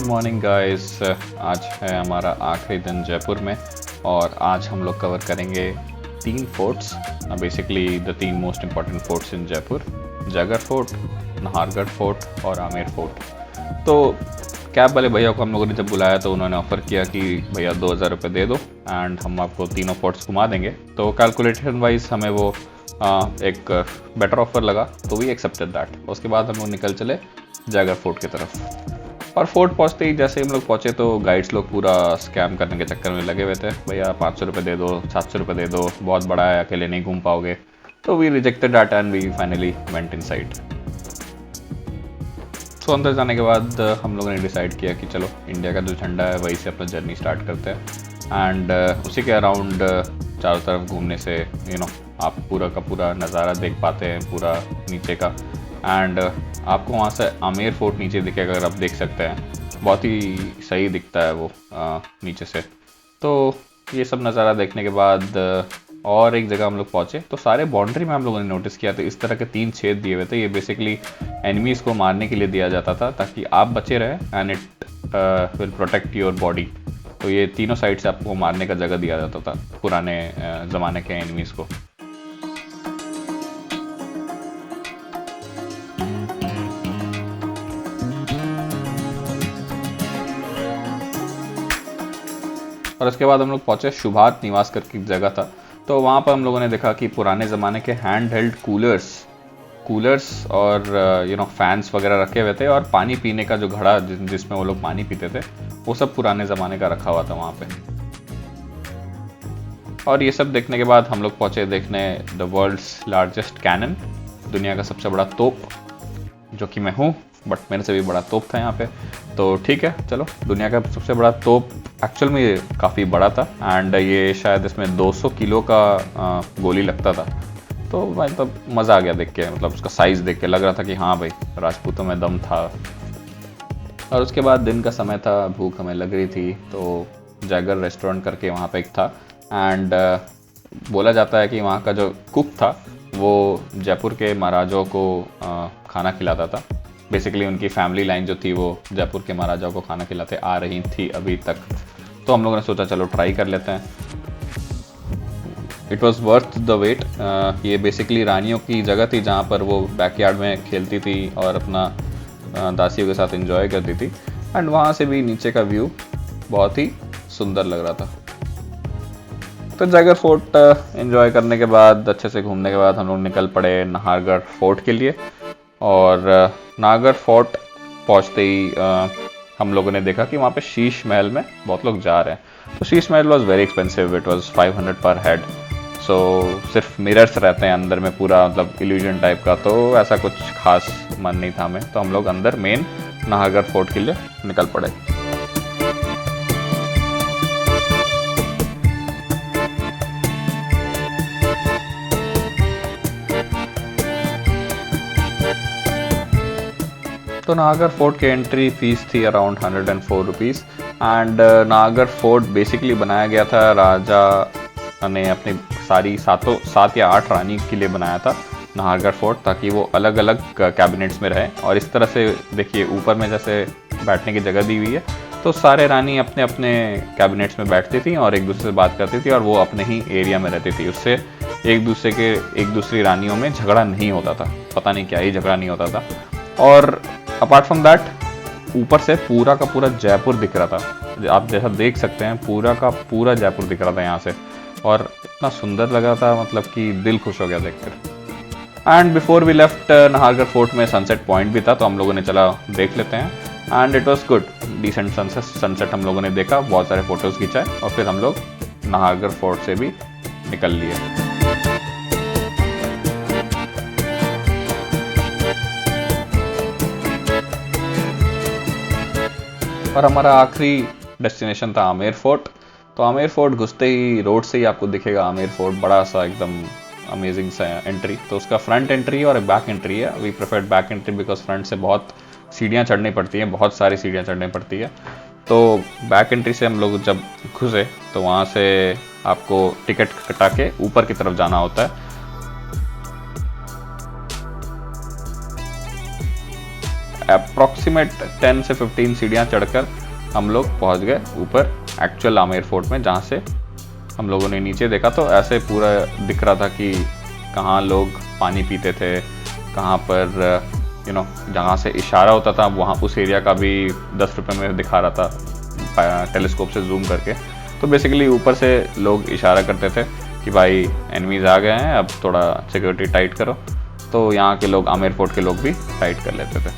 Morning guys. आज है हमारा आखिरी दिन जयपुर में और आज हम लोग कवर करेंगे 3 forts, basically the 3 most important forts in Jaipur: Jaigarh fort, Nahargarh fort और आमेर फोर्ट। तो कैब वाले भैया को हम लोगों ने जब बुलाया तो उन्होंने ऑफ़र किया कि भैया 2000 रुपये दे दो एंड हम आपको तीनों फोर्ट्स घुमा देंगे। तो कैलकुलेशन वाइज हमें वो एक बेटर ऑफर लगा, तो वी एक्सेप्टेड दैट। उसके बाद हम लोग निकल चले जयगढ़ फोर्ट की तरफ। और फोर्ट पहुंचते ही जैसे हम लोग पहुंचे तो गाइड्स लोग पूरा स्कैम करने के चक्कर में लगे हुए थे। भैया 500 रुपये दे दो, 700 रुपये दे दो, बहुत बड़ा है, अकेले नहीं घूम पाओगे। तो we rejected that and we finally went inside. तो अंदर जाने के बाद हम लोगों ने डिसाइड किया कि चलो इंडिया का जो झंडा है वहीं से अपना जर्नी स्टार्ट करते हैं एंड उसी के अराउंड चारों तरफ घूमने से आप पूरा का पूरा नज़ारा देख पाते हैं, पूरा नीचे का। एंड आपको वहाँ से आमेर फोर्ट नीचे दिखेगा, अगर आप देख सकते हैं, बहुत ही सही दिखता है वो नीचे से। तो ये सब नज़ारा देखने के बाद और एक जगह हम लोग पहुँचे तो सारे बाउंड्री में हम लोगों ने नोटिस किया था इस तरह के 3 छेद दिए हुए थे। ये बेसिकली एनिमीज़ को मारने के लिए दिया जाता था ताकि आप बचे रहें and it will protect your body. तो ये तीनों साइड से आपको मारने का जगह दिया जाता था पुराने ज़माने के एनिमीज़ को। और उसके बाद हम लोग पहुँचे शुभात निवास करके एक जगह था। तो वहाँ पर हम लोगों ने देखा कि पुराने ज़माने के हैंड हेल्ड कूलर्स और फैंस वगैरह रखे हुए थे और पानी पीने का जो घड़ा जिसमें वो लोग पानी पीते थे वो सब पुराने ज़माने का रखा हुआ था वहाँ पे। और ये सब देखने के बाद हम लोग पहुँचे देखने द वर्ल्ड्स लार्जेस्ट कैनन, दुनिया का सबसे बड़ा तोप, जो कि मैं हूँ, बट मेरे से भी बड़ा तोप था यहाँ पे। तो ठीक है, चलो, दुनिया का सबसे बड़ा तोप एक्चुअल में काफ़ी बड़ा था एंड ये शायद इसमें 200 किलो का गोली लगता था। तो मतलब मज़ा आ गया देख के, मतलब उसका साइज़ देख के लग रहा था कि हाँ भाई, राजपूतों में दम था। और उसके बाद दिन का समय था, भूख हमें लग रही थी, तो जयगढ़ रेस्टोरेंट करके वहाँ पे एक था एंड बोला जाता है कि वहाँ का जो कुक था वो जयपुर के महाराजाओं को खाना खिलाता था। बेसिकली उनकी फैमिली लाइन जो थी वो जयपुर के महाराजाओं को खाना खिलाते आ रही थी अभी तक। तो हम लोगों ने सोचा चलो ट्राई कर लेते हैं। It was worth the wait. ये बेसिकली रानियों की जगह थी जहाँ पर वो बैकयार्ड में खेलती थी और अपना दासियों के साथ एंजॉय करती थी एंड वहाँ से भी नीचे का व्यू बहुत ही सुंदर लग रहा था। तो जयगढ़ फोर्ट एंजॉय करने के बाद, अच्छे से घूमने के बाद, हम लोग निकल पड़े नाहरगढ़ फोर्ट के लिए। और नाहरगढ़ फोर्ट पहुँचते ही हम लोगों ने देखा कि वहाँ पे शीश महल में बहुत लोग जा रहे हैं। तो Sheesh Mahal was very expensive, it was 500 पर हेड। सो सिर्फ मिरर्स रहते हैं अंदर में, पूरा मतलब इल्यूजन टाइप का, तो ऐसा कुछ खास मन नहीं था हमें। तो हम लोग अंदर मेन नाहरगढ़ फोर्ट के लिए निकल पड़े। तो नाहरगढ़ फोर्ट की एंट्री फीस थी around 104 rupees and Nahargarh fort basically बनाया गया था, राजा ने अपनी सारी 7 या 8 रानी के लिए बनाया था नाहरगढ़ फोर्ट, ताकि वो अलग अलग कैबिनेट्स में रहे। और इस तरह से देखिए ऊपर में जैसे बैठने की जगह दी हुई है, तो सारे रानी अपने अपने कैबिनेट्स में बैठती थी और एक दूसरे से बात करती थी और वो अपने ही एरिया में रहती थी। उससे एक दूसरी रानियों में झगड़ा नहीं होता था, पता नहीं क्या ही झगड़ा नहीं होता था। और अपार्ट फ्रॉम दैट ऊपर से पूरा का पूरा जयपुर दिख रहा था, आप जैसा देख सकते हैं पूरा का पूरा जयपुर दिख रहा था यहाँ से, और इतना सुंदर लग रहा था, मतलब कि दिल खुश हो गया देखकर। And before we left Nahargarh fort में सनसेट पॉइंट भी था, तो हम लोगों ने चला देख लेते हैं and it was good, decent sunset हम लोगों ने देखा, बहुत सारे फोटोज़ खिंचाए और फिर हम लोग नाहरगढ़ फोर्ट से भी निकल लिए। और हमारा आखिरी डेस्टिनेशन था आमेर फोर्ट। तो आमेर फोर्ट घुसते ही रोड से ही आपको दिखेगा आमेर फोर्ट, बड़ा सा एकदम अमेजिंग सा एंट्री। तो उसका फ्रंट एंट्री और बैक एंट्री है। We preferred back entry because front से बहुत सीढ़ियाँ चढ़नी पड़ती हैं, बहुत सारी सीढ़ियाँ चढ़नी पड़ती है। तो बैक एंट्री से हम लोग जब घुसे तो वहाँ से आपको टिकट कटा के ऊपर की तरफ जाना होता है। अप्रॉक्सीमेट 10 से 15 सीढ़ियाँ चढ़कर हम लोग पहुँच गए ऊपर एक्चुअल आमेर फोर्ट में, जहाँ से हम लोगों ने नीचे देखा तो ऐसे पूरा दिख रहा था कि कहाँ लोग पानी पीते थे, कहाँ पर जहाँ से इशारा होता था वहाँ उस एरिया का भी 10 रुपये में दिखा रहा था टेलीस्कोप से जूम करके। तो बेसिकली ऊपर से लोग इशारा करते थे कि भाई एनिमीज़ आ गए हैं, अब थोड़ा सिक्योरिटी टाइट करो। तो यहाँ के लोग, आमेर फोर्ट के लोग भी टाइट कर लेते थे।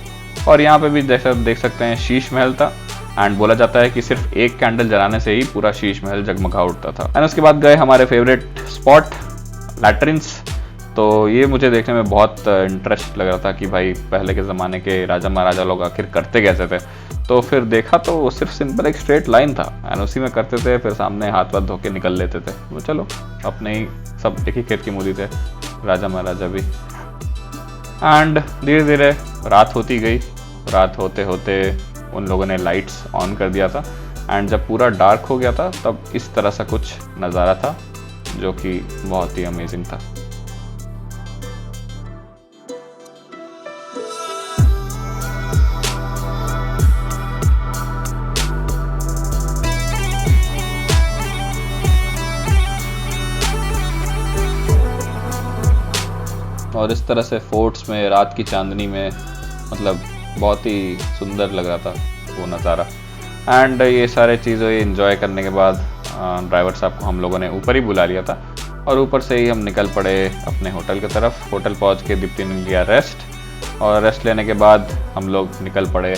और यहाँ पे भी देख सकते हैं शीश महल था, एंड बोला जाता है कि सिर्फ एक कैंडल जलाने से ही पूरा शीश महल जगमगा उठता था। एंड उसके बाद गए हमारे फेवरेट स्पॉट लैट्रिन्स। तो ये मुझे देखने में बहुत इंटरेस्ट लग रहा था कि भाई पहले के ज़माने के राजा महाराजा लोग आखिर करते कैसे थे। तो फिर देखा तो वो सिर्फ सिंपल एक स्ट्रेट लाइन था एंड उसी में करते थे, फिर सामने हाथ वाथ धो के निकल लेते थे। वो चलो अपने ही सब एक ही खेत की मूली थे राजा महाराजा भी। एंड धीरे धीरे रात होती गई। रात होते होते उन लोगों ने लाइट्स ऑन कर दिया था एंड जब पूरा डार्क हो गया था तब इस तरह सा कुछ नज़ारा था जो कि बहुत ही अमेजिंग था। और इस तरह से फोर्ट्स में रात की चांदनी में मतलब बहुत ही सुंदर लग रहा था वो नज़ारा। एंड ये सारे चीज़ें एंजॉय करने के बाद ड्राइवर साहब को हम लोगों ने ऊपर ही बुला लिया था और ऊपर से ही हम निकल पड़े अपने होटल की तरफ। होटल पहुंच के दीप्ति ने लिया रेस्ट और रेस्ट लेने के बाद हम लोग निकल पड़े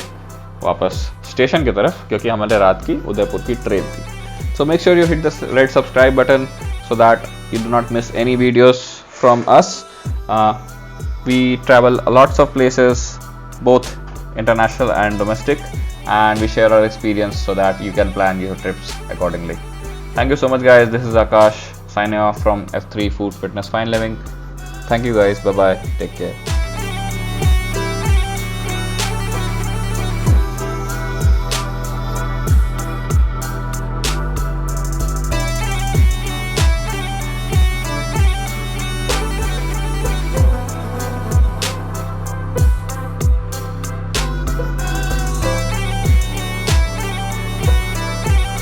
वापस स्टेशन की तरफ, क्योंकि हमारे रात की उदयपुर की ट्रेन थी। So make sure you hit the red subscribe button so that you do not miss any videos from us. We travel lots of places, both international and domestic, and we share our experience so that you can plan your trips accordingly. Thank you so much guys. This is Akash signing off from F3 Food Fitness Fine Living. Thank you guys. Bye bye. Take care.